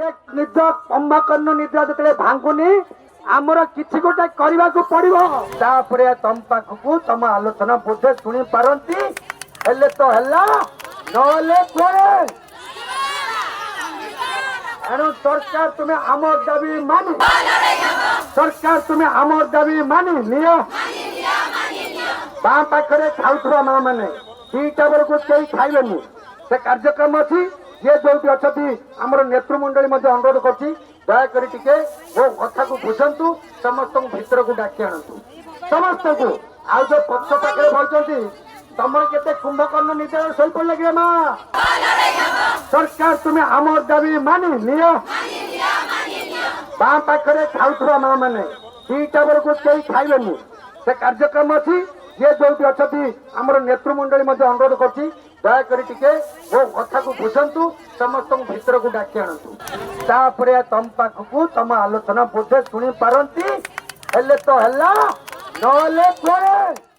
ये निज कुंभकर्ण निद्रा जो भांगुनी आमर किसी गोटे करने को पड़ो तापर तुम पाखक तुम आलोचना बोधे शुणी पारती हेले तो हैला नले कोड़े एणु सरकार तुम्हें आमर दाबी मानी सरकार तुम्हें आमर दाबी मानी नियो बाँ पाखे खाऊा माँ मैंने दीटा बेल को कई खाइबेनि से कार्यक्रम अच्छी ये जो अच्छा आमर नेतृमंडली अनुरोध कर दयाकोरी टिके वो कथा को बुझंतु समस्त भितर को डाकी आणतु समस्त को आउ जो पक्ष पाखे बोलते तुम के कुंभकर्ण निद्रा शोपड़ लगे माँ सरकार तुम्हें आमर दाबी मानी नियो बाँ पाखे खाऊा माँ मैंने दीटा बेल को कई खाइबेनि से कार्यक्रम अच्छी ये जो अच्छा आमर नेतृमंडली अनुरोध कर दयाकोरी टिके वो कथा को बुझंतु समस्त भितर को डाकी आणतु तापर तुम पाखक तुम आलोचना बोधे शुणी पारती हेले तो हैला नले कोड़े।